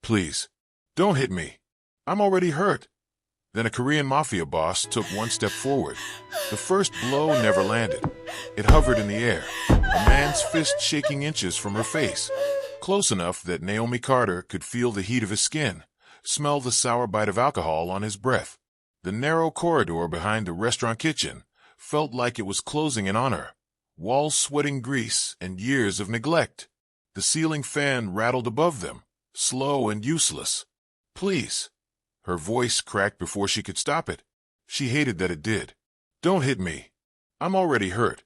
Please, don't hit me. I'm already hurt. Then a Korean Mafia boss took one step forward. The first blow never landed. It hovered in the air, a man's fist shaking inches from her face, close enough that Naomi Carter could feel the heat of his skin, smell the sour bite of alcohol on his breath. The narrow corridor behind the restaurant kitchen felt like it was closing in on her, walls sweating grease and years of neglect. The ceiling fan rattled above them, slow and useless. Please. Her voice cracked before she could stop it. She hated that it did. Don't hit me. I'm already hurt.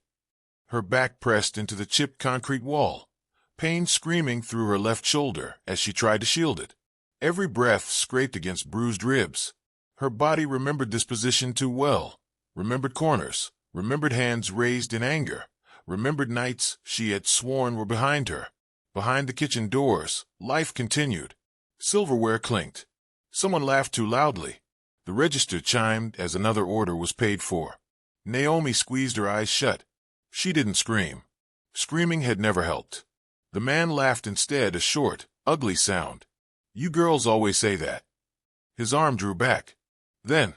Her back pressed into the chipped concrete wall, pain screaming through her left shoulder as she tried to shield it. Every breath scraped against bruised ribs. Her body remembered this position too well, remembered corners, remembered hands raised in anger, remembered nights she had sworn were behind her. Behind the kitchen doors, life continued. Silverware clinked. Someone laughed too loudly. The register chimed as another order was paid for. Naomi squeezed her eyes shut. She didn't scream. Screaming had never helped. The man laughed instead, a short, ugly sound. You girls always say that. His arm drew back. Then,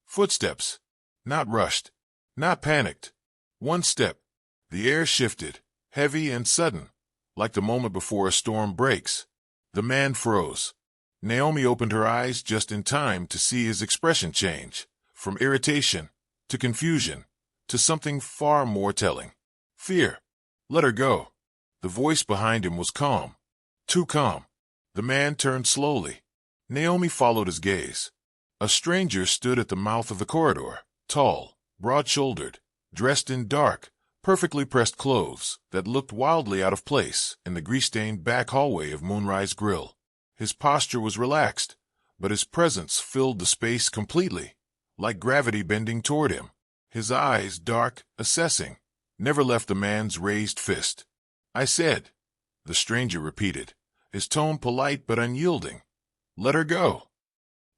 footsteps. Not rushed. Not panicked. One step. The air shifted, heavy and sudden, like the moment before a storm breaks. The man froze. Naomi opened her eyes just in time to see his expression change, from irritation to confusion to something far more telling. Fear. Let her go. The voice behind him was calm. Too calm. The man turned slowly. Naomi followed his gaze. A stranger stood at the mouth of the corridor, tall, broad-shouldered, dressed in dark, perfectly pressed clothes that looked wildly out of place in the grease-stained back hallway of Moonrise Grill. His posture was relaxed, but his presence filled the space completely, like gravity bending toward him. His eyes, dark, assessing, never left the man's raised fist. I said, the stranger repeated, his tone polite but unyielding. Let her go.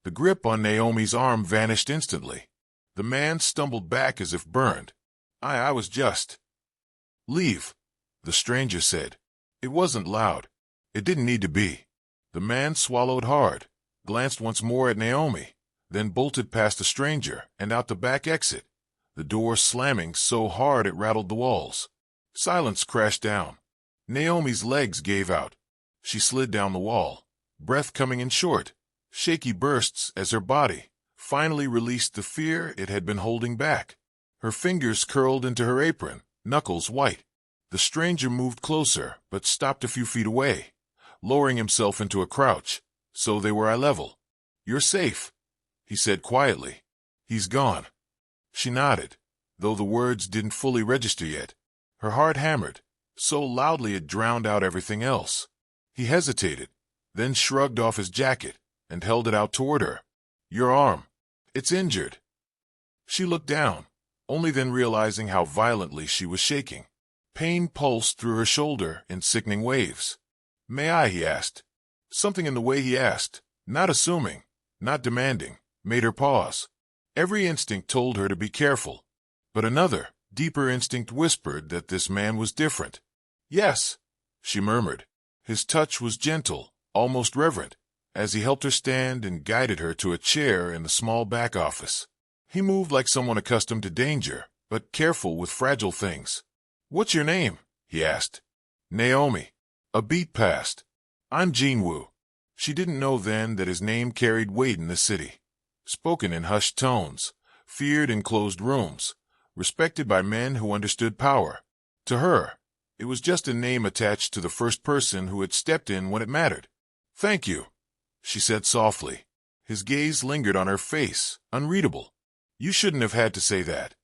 The grip on Naomi's arm vanished instantly. The man stumbled back as if burned. I was just... Leave, the stranger said. It wasn't loud. It didn't need to be. The man swallowed hard, glanced once more at Naomi, then bolted past the stranger and out the back exit, the door slamming so hard it rattled the walls. Silence crashed down. Naomi's legs gave out. She slid down the wall, breath coming in short, shaky bursts as her body finally released the fear it had been holding back. Her fingers curled into her apron, knuckles white. The stranger moved closer, but stopped a few feet away, lowering himself into a crouch, so they were eye level. You're safe, he said quietly. He's gone. She nodded, though the words didn't fully register yet. Her heart hammered, so loudly it drowned out everything else. He hesitated, then shrugged off his jacket and held it out toward her. Your arm. It's injured. She looked down, only then realizing how violently she was shaking. Pain pulsed through her shoulder in sickening waves. May I, he asked. Something in the way he asked, not assuming, not demanding, made her pause. Every instinct told her to be careful, but another, deeper instinct whispered that this man was different. Yes, she murmured. His touch was gentle, almost reverent, as he helped her stand and guided her to a chair in the small back office. He moved like someone accustomed to danger, but careful with fragile things. What's your name? He asked. Naomi. A beat passed. I'm Jean Woo. She didn't know then that his name carried weight in the city. Spoken in hushed tones, feared in closed rooms, respected by men who understood power. To her, it was just a name attached to the first person who had stepped in when it mattered. Thank you, she said softly. His gaze lingered on her face, unreadable. You shouldn't have had to say that.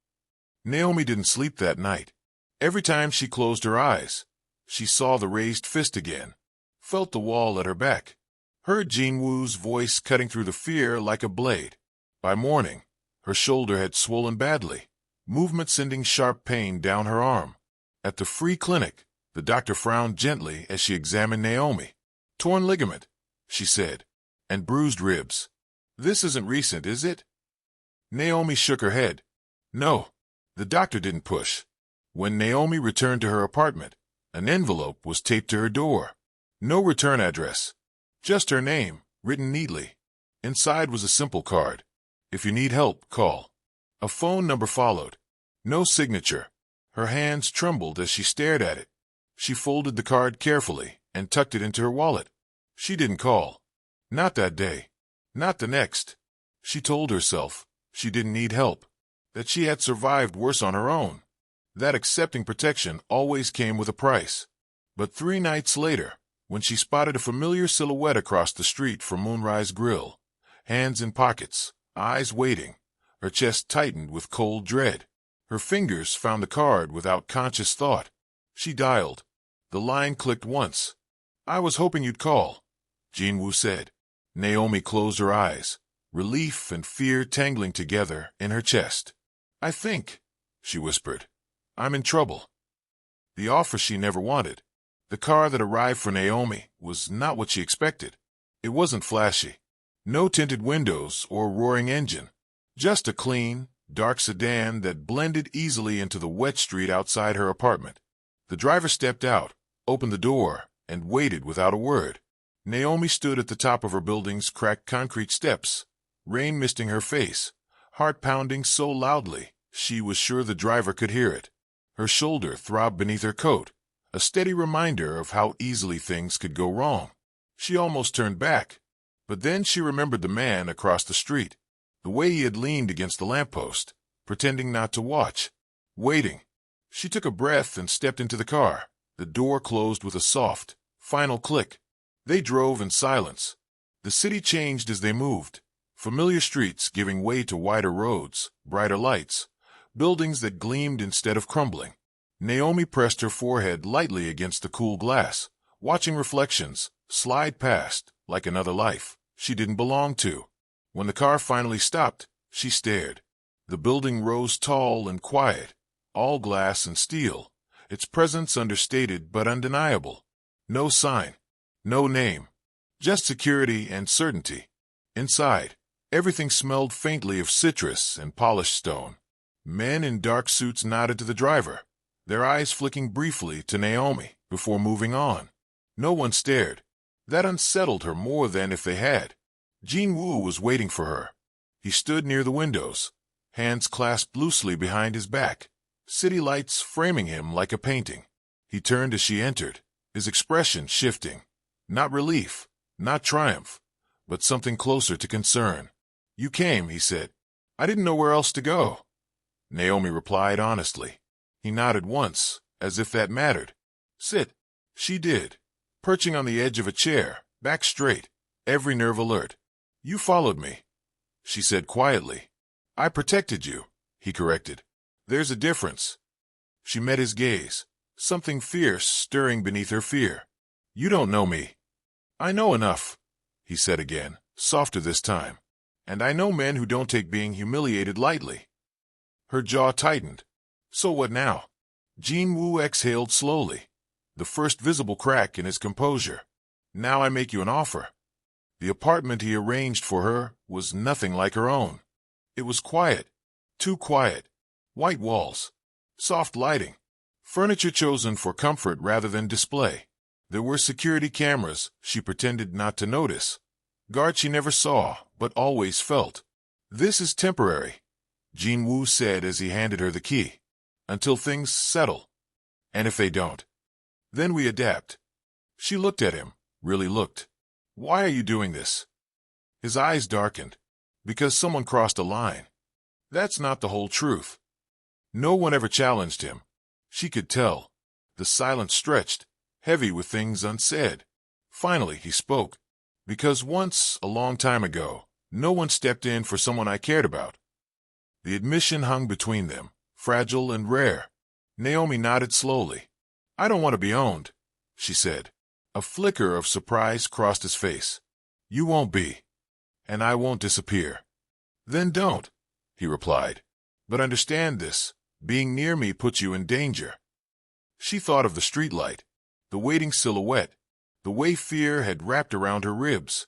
Naomi didn't sleep that night. Every time she closed her eyes, she saw the raised fist again, felt the wall at her back, heard Jean Woo's voice cutting through the fear like a blade. By morning, her shoulder had swollen badly, movement sending sharp pain down her arm. At the free clinic, the doctor frowned gently as she examined Naomi. Torn ligament, she said, and bruised ribs. This isn't recent, is it? Naomi shook her head. No, the doctor didn't push. When Naomi returned to her apartment, an envelope was taped to her door. No return address. Just her name, written neatly. Inside was a simple card. If you need help, call. A phone number followed. No signature. Her hands trembled as she stared at it. She folded the card carefully and tucked it into her wallet. She didn't call. Not that day. Not the next. She told herself she didn't need help, that she had survived worse on her own, that accepting protection always came with a price. But 3 nights later, when she spotted a familiar silhouette across the street from Moonrise Grill, hands in pockets, eyes waiting, her chest tightened with cold dread. Her fingers found the card without conscious thought. She dialed. The line clicked once. "I was hoping you'd call," Jinwoo said. Naomi closed her eyes, relief and fear tangling together in her chest. "I think," she whispered, "I'm in trouble." The offer she never wanted, the car that arrived for Naomi, was not what she expected. It wasn't flashy. No tinted windows or roaring engine. Just a clean, dark sedan that blended easily into the wet street outside her apartment. The driver stepped out, opened the door, and waited without a word. Naomi stood at the top of her building's cracked concrete steps, rain misting her face, heart pounding so loudly she was sure the driver could hear it. Her shoulder throbbed beneath her coat, a steady reminder of how easily things could go wrong. She almost turned back, but then she remembered the man across the street, the way he had leaned against the lamppost, pretending not to watch, waiting. She took a breath and stepped into the car. The door closed with a soft, final click. They drove in silence. The city changed as they moved. Familiar streets giving way to wider roads, brighter lights, buildings that gleamed instead of crumbling. Naomi pressed her forehead lightly against the cool glass, watching reflections slide past like another life she didn't belong to. When the car finally stopped, she stared. The building rose tall and quiet, all glass and steel, its presence understated but undeniable. No sign, no name, just security and certainty. Inside, everything smelled faintly of citrus and polished stone. Men in dark suits nodded to the driver, their eyes flicking briefly to Naomi before moving on. No one stared. That unsettled her more than if they had. Jinwoo was waiting for her. He stood near the windows, hands clasped loosely behind his back, city lights framing him like a painting. He turned as she entered, his expression shifting. Not relief, not triumph, but something closer to concern. "You came," he said. "I didn't know where else to go." Naomi replied honestly. He nodded once, as if that mattered. "Sit." She did, perching on the edge of a chair, back straight, every nerve alert. "You followed me," she said quietly. "I protected you," he corrected. "There's a difference." She met his gaze, something fierce stirring beneath her fear. "You don't know me." "I know enough," he said again, softer this time. "And I know men who don't take being humiliated lightly." Her jaw tightened. So what now? Jinwoo exhaled slowly, the first visible crack in his composure. "Now I make you an offer." The apartment he arranged for her was nothing like her own. It was quiet, too quiet. White walls, soft lighting, furniture chosen for comfort rather than display. There were security cameras she pretended not to notice, guards she never saw but always felt. "This is temporary," Jinwoo said as he handed her the key, "until things settle. And if they don't, then we adapt." She looked at him, really looked. "Why are you doing this?" His eyes darkened. "Because someone crossed a line." That's not the whole truth. No one ever challenged him. She could tell. The silence stretched, heavy with things unsaid. Finally he spoke. "Because once, a long time ago, no one stepped in for someone I cared about." The admission hung between them, fragile and rare. Naomi nodded slowly. "I don't want to be owned," she said. A flicker of surprise crossed his face. "You won't be. And I won't disappear." "Then don't," he replied. "But understand this. Being near me puts you in danger." She thought of the streetlight, the waiting silhouette, the way fear had wrapped around her ribs.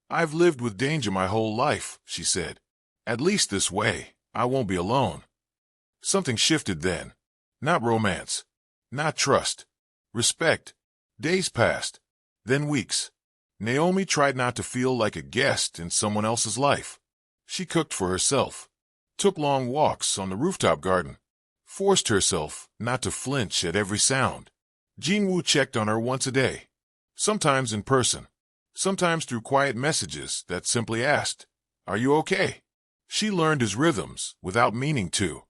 "I've lived with danger my whole life," she said. "At least this way, I won't be alone." Something shifted then. Not romance, not trust, respect. Days passed, then weeks. Naomi tried not to feel like a guest in someone else's life. She cooked for herself, took long walks on the rooftop garden, forced herself not to flinch at every sound. Jinwoo checked on her once a day, sometimes in person, sometimes through quiet messages that simply asked, "Are you okay?" She learned his rhythms without meaning to.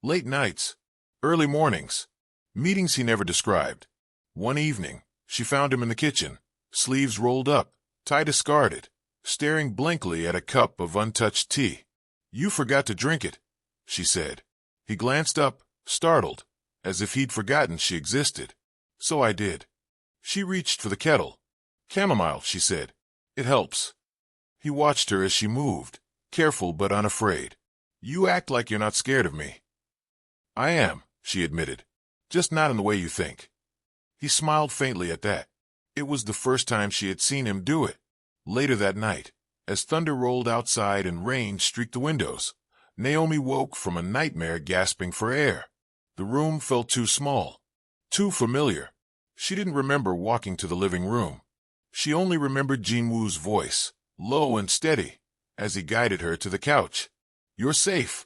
Late nights, early mornings, meetings he never described. One evening, she found him in the kitchen, sleeves rolled up, tie discarded, staring blankly at a cup of untouched tea. "You forgot to drink it," she said. He glanced up, startled, as if he'd forgotten she existed. "So I did." She reached for the kettle. "Chamomile," she said. "It helps." He watched her as she moved, careful but unafraid. "You act like you're not scared of me." "I am," she admitted. "Just not in the way you think." He smiled faintly at that. It was the first time she had seen him do it. Later that night, as thunder rolled outside and rain streaked the windows, Naomi woke from a nightmare gasping for air. The room felt too small, too familiar. She didn't remember walking to the living room. She only remembered Jinwoo's voice, low and steady, as he guided her to the couch. "You're safe,"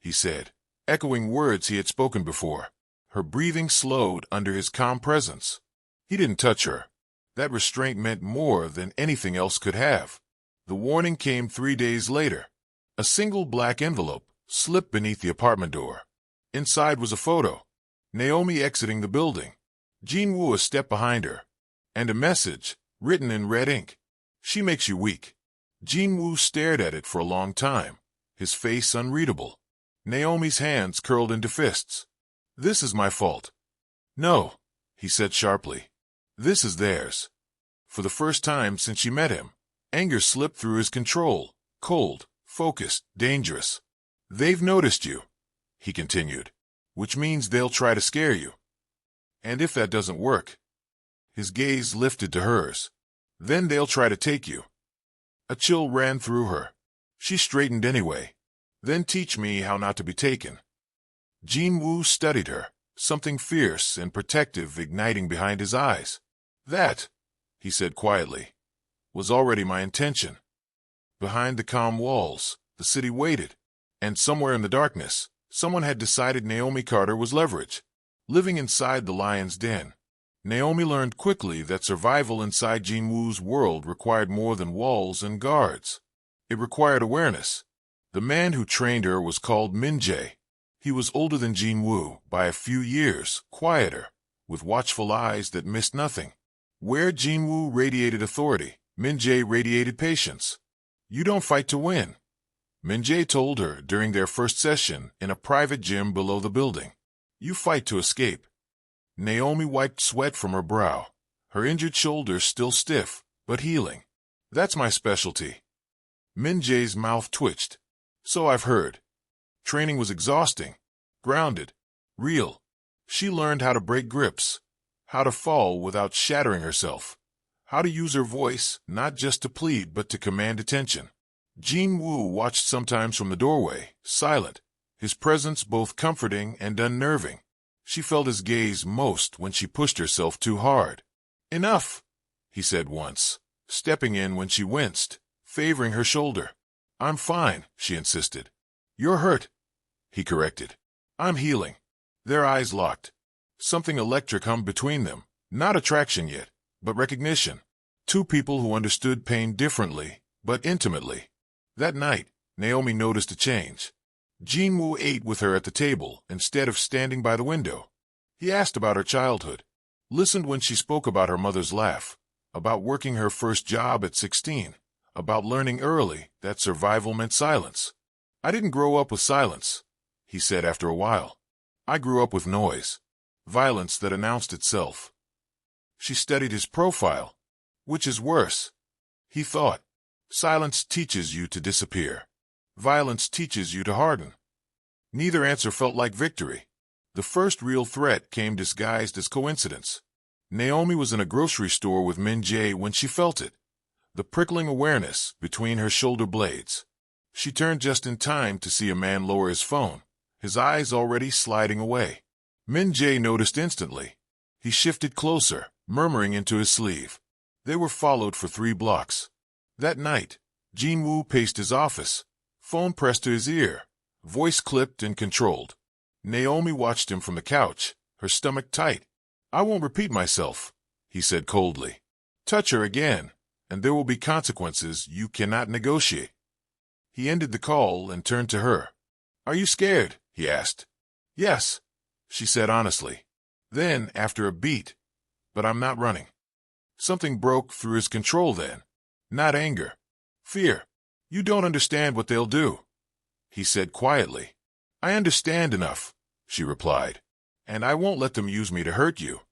he said, echoing words he had spoken before. Her breathing slowed under his calm presence. He didn't touch her. That restraint meant more than anything else could have. The warning came 3 days later. A single black envelope slipped beneath the apartment door. Inside was a photo. Naomi exiting the building. Jinwoo a step behind her. And a message, written in red ink. "She makes you weak." Jinwoo stared at it for a long time, his face unreadable. Naomi's hands curled into fists. "This is my fault." "No," he said sharply. "This is theirs." For the first time since she met him, anger slipped through his control, cold, focused, dangerous. "They've noticed you," he continued, "which means they'll try to scare you. And if that doesn't work," his gaze lifted to hers, "then they'll try to take you." A chill ran through her. She straightened anyway. "Then teach me how not to be taken." Jinwoo studied her, something fierce and protective igniting behind his eyes. "That," he said quietly, "was already my intention." Behind the calm walls, the city waited, and somewhere in the darkness, someone had decided Naomi Carter was leverage. Living inside the lion's den, Naomi learned quickly that survival inside Jinwoo's world required more than walls and guards. It required awareness. The man who trained her was called Min-jae. He was older than Jinwoo by a few years, quieter, with watchful eyes that missed nothing. Where Jinwoo radiated authority, Min-jae radiated patience. "You don't fight to win," Min-jae told her during their first session in a private gym below the building. "You fight to escape." Naomi wiped sweat from her brow, her injured shoulder still stiff, but healing. "That's my specialty." Min-jae's mouth twitched. "So I've heard." Training was exhausting, grounded, real. She learned how to break grips, how to fall without shattering herself, how to use her voice not just to plead but to command attention. Jinwoo watched sometimes from the doorway, silent, his presence both comforting and unnerving. She felt his gaze most when she pushed herself too hard. "Enough," he said once, stepping in when she winced, favoring her shoulder. "I'm fine," she insisted. "You're hurt," he corrected. "I'm healing." Their eyes locked. Something electric hummed between them, not attraction yet, but recognition. Two people who understood pain differently, but intimately. That night, Naomi noticed a change. Jinwoo ate with her at the table instead of standing by the window. He asked about her childhood, listened when she spoke about her mother's laugh, about working her first job at 16, about learning early that survival meant silence. "I didn't grow up with silence," he said after a while. "I grew up with noise, violence that announced itself." She studied his profile. Which is worse? He thought. Silence teaches you to disappear. Violence teaches you to harden. Neither answer felt like victory. The first real threat came disguised as coincidence. Naomi was in a grocery store with Min-jae when she felt it, the prickling awareness between her shoulder blades. She turned just in time to see a man lower his phone, his eyes already sliding away. Min-jae noticed instantly. He shifted closer, murmuring into his sleeve. They were followed for 3 blocks. That night, Jin-woo paced his office, phone pressed to his ear, voice clipped and controlled. Naomi watched him from the couch, her stomach tight. "I won't repeat myself," he said coldly. "Touch her again, and there will be consequences you cannot negotiate." He ended the call and turned to her. "Are you scared?" he asked. "Yes," she said honestly. Then, after a beat, "But I'm not running." Something broke through his control then. Not anger. Fear. "You don't understand what they'll do," he said quietly. "I understand enough," she replied. "And I won't let them use me to hurt you."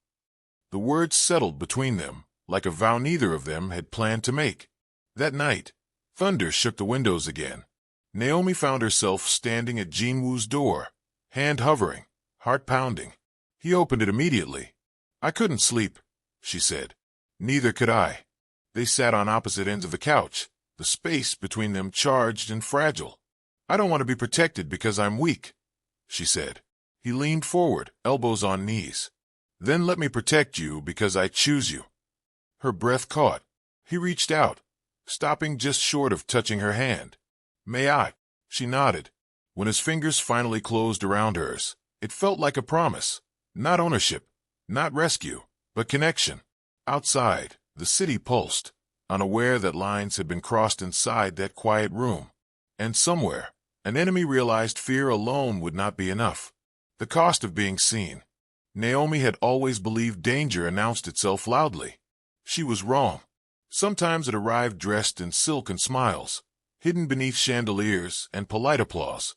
The words settled between them, like a vow neither of them had planned to make. That night, thunder shook the windows again. Naomi found herself standing at Jin-woo's door, hand hovering, heart pounding. He opened it immediately. "I couldn't sleep," she said. "Neither could I." They sat on opposite ends of the couch, the space between them charged and fragile. "I don't want to be protected because I'm weak," she said. He leaned forward, elbows on knees. "Then let me protect you because I choose you." Her breath caught. He reached out, stopping just short of touching her hand. "May I?" She nodded. When his fingers finally closed around hers, it felt like a promise. Not ownership, not rescue, but connection. Outside, the city pulsed, unaware that lines had been crossed inside that quiet room. And somewhere, an enemy realized fear alone would not be enough. The cost of being seen. Naomi had always believed danger announced itself loudly. She was wrong. Sometimes it arrived dressed in silk and smiles, hidden beneath chandeliers and polite applause.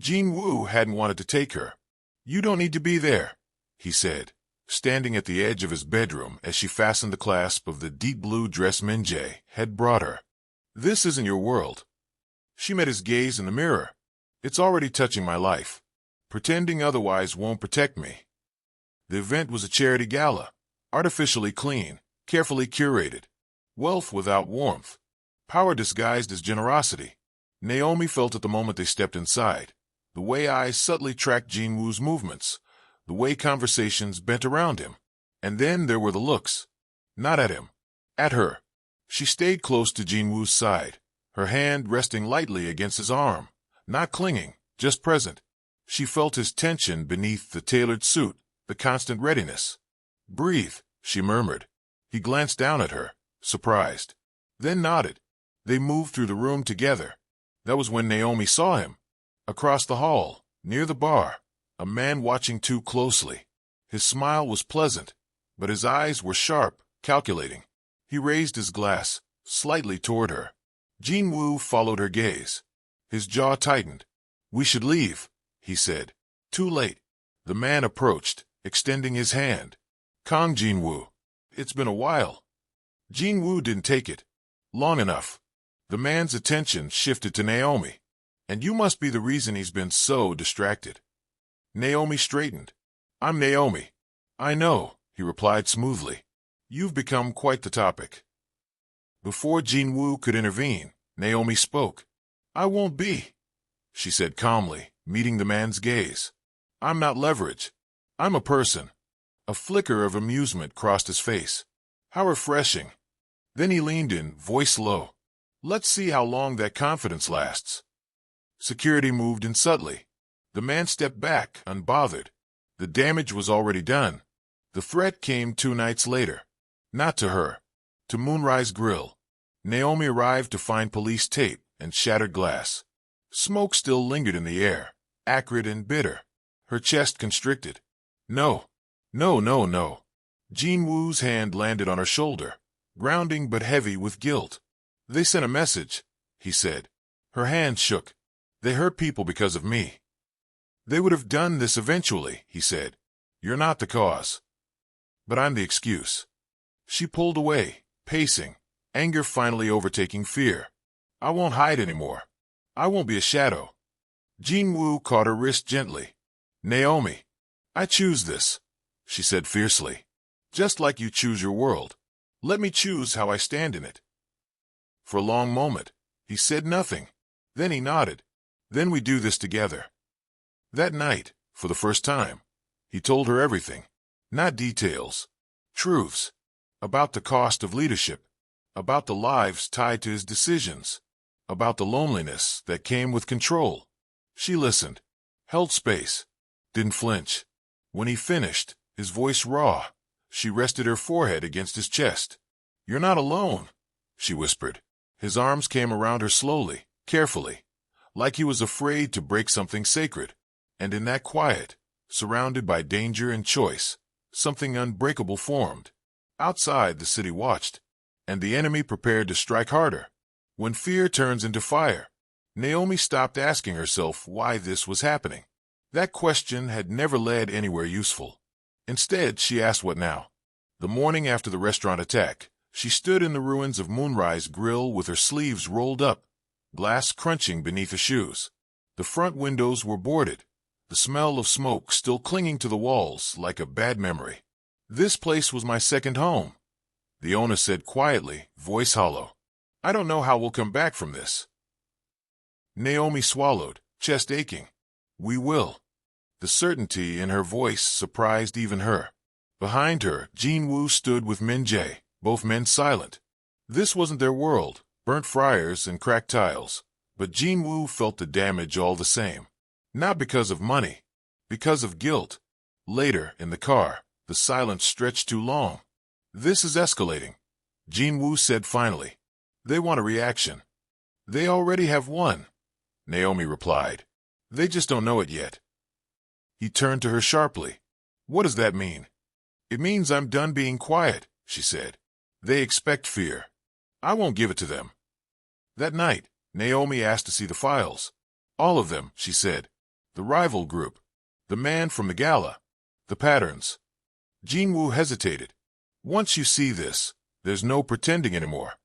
Jin-woo hadn't wanted to take her. "You don't need to be there," he said, standing at the edge of his bedroom as she fastened the clasp of the deep blue dress Min-jae had brought her. "This isn't your world." She met his gaze in the mirror. "It's already touching my life. Pretending otherwise won't protect me." The event was a charity gala, artificially clean, carefully curated. Wealth without warmth. Power disguised as generosity. Naomi felt at the moment they stepped inside. The way eyes subtly tracked Jin-woo's movements. The way conversations bent around him. And then there were the looks. Not at him. At her. She stayed close to Jin-woo's side, her hand resting lightly against his arm. Not clinging, just present. She felt his tension beneath the tailored suit, the constant readiness. "Breathe," she murmured. He glanced down at her, surprised. Then nodded. They moved through the room together. That was when Naomi saw him. Across the hall, near the bar, a man watching too closely. His smile was pleasant, but his eyes were sharp, calculating. He raised his glass, slightly toward her. Jin-woo followed her gaze. His jaw tightened. "We should leave," he said. "Too late." The man approached, extending his hand. "Kong Jin-woo. It's been a while." Jin-woo didn't take it. Long enough. The man's attention shifted to Naomi. "And you must be the reason he's been so distracted." Naomi straightened. "I'm Naomi." "I know," he replied smoothly. "You've become quite the topic." Before Jin-woo could intervene, Naomi spoke. "I won't be," she said calmly, meeting the man's gaze. "I'm not leverage. I'm a person." A flicker of amusement crossed his face. How refreshing. Then he leaned in, voice low. "Let's see how long that confidence lasts." Security moved in subtly. The man stepped back, unbothered. The damage was already done. The threat came 2 nights later. Not to her. To Moonrise Grill. Naomi arrived to find police tape and shattered glass. Smoke still lingered in the air, acrid and bitter. Her chest constricted. "No. No, no, no." Jin-woo's hand landed on her shoulder, grounding but heavy with guilt. "They sent a message," he said. Her hand shook. "They hurt people because of me." "They would have done this eventually," he said. "You're not the cause." "But I'm the excuse." She pulled away, pacing, anger finally overtaking fear. "I won't hide anymore. I won't be a shadow." Jin-woo caught her wrist gently. "Naomi, I choose this," she said fiercely. "Just like you choose your world. Let me choose how I stand in it." For a long moment, he said nothing. Then he nodded. "Then we do this together." That night, for the first time, he told her everything. Not details. Truths. about the cost of leadership, about the lives tied to his decisions, about the loneliness that came with control. She listened, held space, didn't flinch. When he finished, his voice raw, she rested her forehead against his chest. "You're not alone," she whispered. His arms came around her slowly, carefully, like he was afraid to break something sacred. And in that quiet, surrounded by danger and choice, something unbreakable formed. Outside, the city watched, and the enemy prepared to strike harder. When fear turns into fire, Naomi stopped asking herself why this was happening. That question had never led anywhere useful. Instead, she asked what now. The morning after the restaurant attack, she stood in the ruins of Moonrise Grill with her sleeves rolled up, glass crunching beneath her shoes. The front windows were boarded, the smell of smoke still clinging to the walls like a bad memory. "This place was my second home," the owner said quietly, voice hollow. "I don't know how we'll come back from this." Naomi swallowed, chest aching. "We will." The certainty in her voice surprised even her. Behind her, Jin-Woo stood with Min-jae, both men silent. This wasn't their world, burnt fryers and cracked tiles, but Jin-Woo felt the damage all the same. Not because of money, because of guilt. Later, in the car, the silence stretched too long. "This is escalating," Jin-Woo said finally. "They want a reaction." "They already have one," Naomi replied. "They just don't know it yet." He turned to her sharply. "What does that mean?" "It means I'm done being quiet," she said. "They expect fear. I won't give it to them." That night, Naomi asked to see the files. "All of them," she said. "The rival group, the man from the gala, the patterns." Jin-Woo hesitated. "Once you see this, there's no pretending anymore."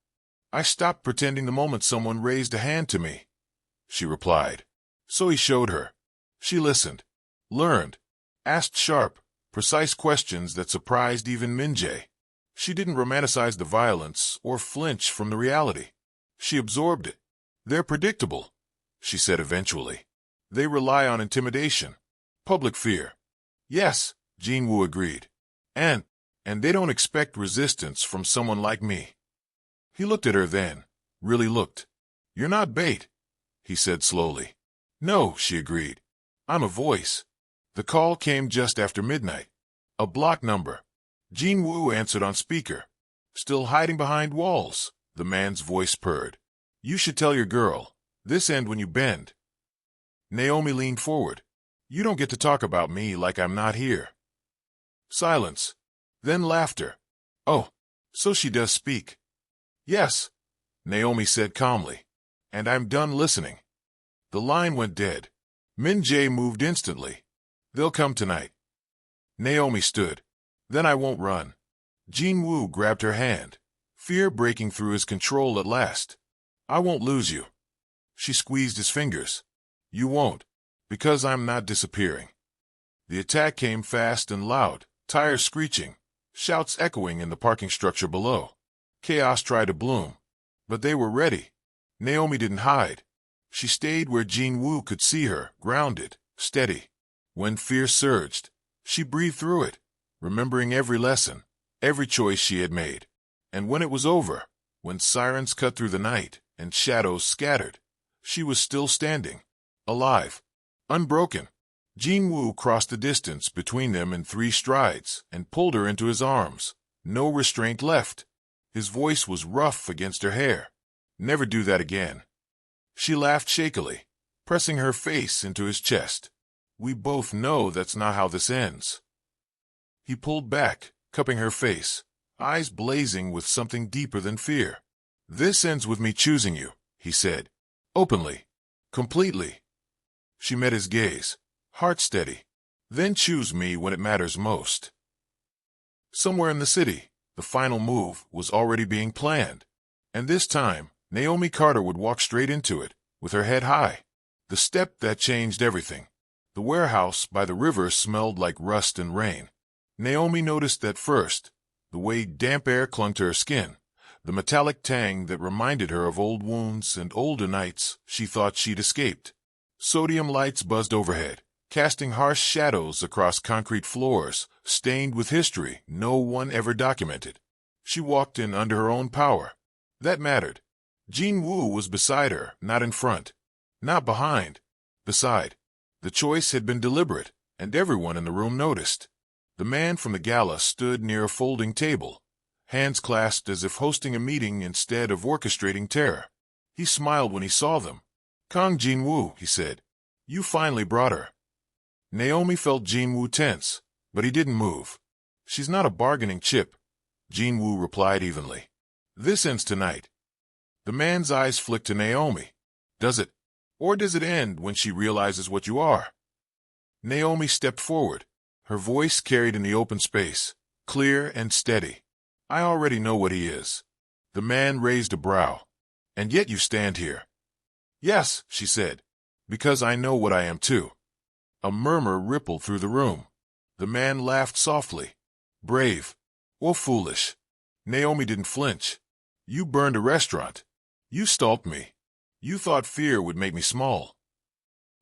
"I stopped pretending the moment someone raised a hand to me," she replied. So he showed her. She listened, learned, asked sharp, precise questions that surprised even Min-jae. She didn't romanticize the violence or flinch from the reality. She absorbed it. "They're predictable," she said eventually. "They rely on intimidation, public fear." "Yes," Jin-Woo agreed. And they don't expect resistance from someone like me." He looked at her then, really looked. "You're not bait," he said slowly. "No," she agreed. "I'm a voice." The call came just after midnight. A block number. Jin-Woo answered on speaker. "Still hiding behind walls," the man's voice purred. "You should tell your girl. This end when you bend." Naomi leaned forward. "You don't get to talk about me like I'm not here." Silence. Then laughter. "Oh, so she does speak." "Yes," Naomi said calmly. "And I'm done listening." The line went dead. Min-jae moved instantly. "They'll come tonight." Naomi stood. "Then I won't run." Jin-Woo grabbed her hand, fear breaking through his control at last. "I won't lose you." She squeezed his fingers. "You won't, because I'm not disappearing." The attack came fast and loud, tires screeching, shouts echoing in the parking structure below. Chaos tried to bloom, but they were ready. Naomi didn't hide. She stayed where Jin-Woo could see her, grounded, steady. When fear surged, she breathed through it, remembering every lesson, every choice she had made. And when it was over, when sirens cut through the night and shadows scattered, she was still standing, alive, unbroken. Jin-Woo crossed the distance between them in 3 strides and pulled her into his arms. No restraint left. His voice was rough against her hair. "Never do that again." She laughed shakily, pressing her face into his chest. "We both know that's not how this ends." He pulled back, cupping her face, eyes blazing with something deeper than fear. "This ends with me choosing you," he said, openly, completely. She met his gaze, heart steady. "Then choose me when it matters most." Somewhere in the city, the final move was already being planned. And this time, Naomi Carter would walk straight into it, with her head high. The step that changed everything. The warehouse by the river smelled like rust and rain. Naomi noticed that first, the way damp air clung to her skin, the metallic tang that reminded her of old wounds and older nights she thought she'd escaped. Sodium lights buzzed overhead, casting harsh shadows across concrete floors, stained with history no one ever documented. She walked in under her own power. That mattered. Jin Woo was beside her, not in front. Not behind. Beside. The choice had been deliberate, and everyone in the room noticed. The man from the gala stood near a folding table, hands clasped as if hosting a meeting instead of orchestrating terror. He smiled when he saw them. "Kang Jin-woo," he said. "You finally brought her." Naomi felt Jin-woo tense, but he didn't move. "She's not a bargaining chip," Jin-woo replied evenly. "This ends tonight." The man's eyes flicked to Naomi. "Does it? Or does it end when she realizes what you are?" Naomi stepped forward. Her voice carried in the open space, clear and steady. "I already know what he is." The man raised a brow. "And yet you stand here." "Yes," she said, "because I know what I am too." A murmur rippled through the room. The man laughed softly. "Brave. Or foolish." Naomi didn't flinch. "You burned a restaurant. You stalked me. You thought fear would make me small."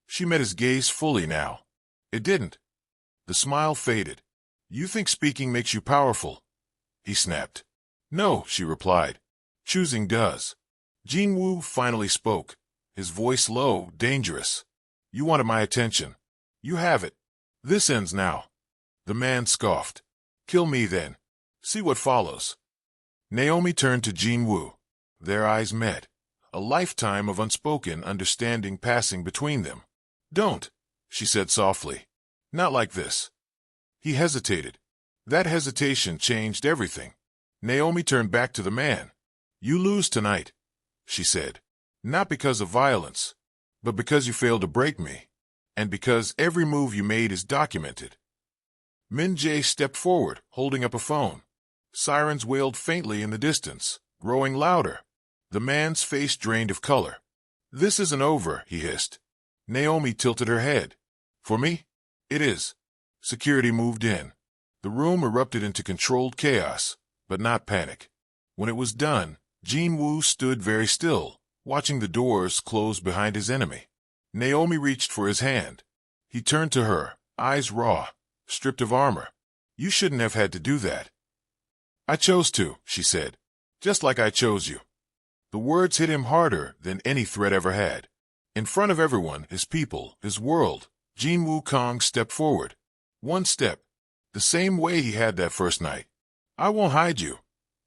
She met his gaze fully now. It didn't. The smile faded. "You think speaking makes you powerful?" he snapped. "No," she replied. "Choosing does." Jin-woo finally spoke, his voice low, dangerous. "You wanted my attention. You have it. This ends now." The man scoffed. "Kill me then. See what follows." Naomi turned to Jin-woo. Their eyes met, a lifetime of unspoken understanding passing between them. "Don't," she said softly. "Not like this." He hesitated. That hesitation changed everything. Naomi turned back to the man. "You lose tonight," she said. "Not because of violence, but because you failed to break me, and because every move you made is documented." Min Jae stepped forward, holding up a phone. Sirens wailed faintly in the distance, growing louder. The man's face drained of color. "This isn't over," he hissed. Naomi tilted her head. "For me, it is." Security moved in. The room erupted into controlled chaos, but not panic. When it was done, Jin-woo stood very still, watching the doors close behind his enemy. Naomi reached for his hand. He turned to her, eyes raw, stripped of armor. "You shouldn't have had to do that." "I chose to," she said, "just like I chose you." The words hit him harder than any threat ever had. In front of everyone, his people, his world, Jin-woo Kang stepped forward. One step, the same way he had that first night. "I won't hide you,"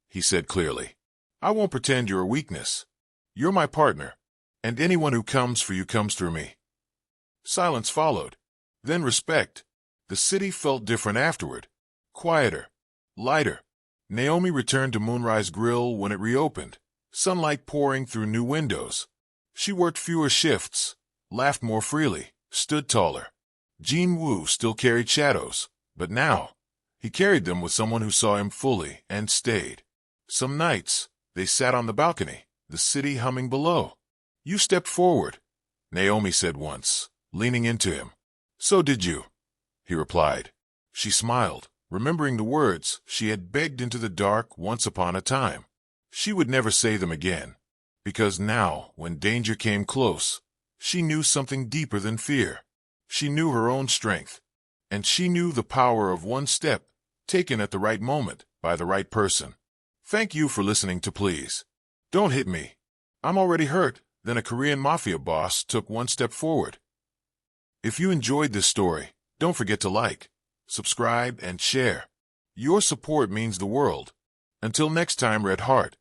he said clearly. "I won't pretend you're a weakness. You're my partner, and anyone who comes for you comes through me." Silence followed. Then respect. The city felt different afterward. Quieter. Lighter. Naomi returned to Moonrise Grill when it reopened, sunlight pouring through new windows. She worked fewer shifts, laughed more freely, stood taller. Jin-woo still carried shadows, but now, he carried them with someone who saw him fully and stayed. Some nights, they sat on the balcony, the city humming below. "You stepped forward," Naomi said once, leaning into him. "So did you," he replied. She smiled, remembering the words she had begged into the dark once upon a time. She would never say them again, because now, when danger came close, she knew something deeper than fear. She knew her own strength, and she knew the power of one step, taken at the right moment, by the right person. Thank you for listening to Please Don't Hit Me. I'm already hurt. Then a Korean Mafia boss took one step forward. If you enjoyed this story, don't forget to like, subscribe, and share. Your support means the world. Until next time, Red Heart.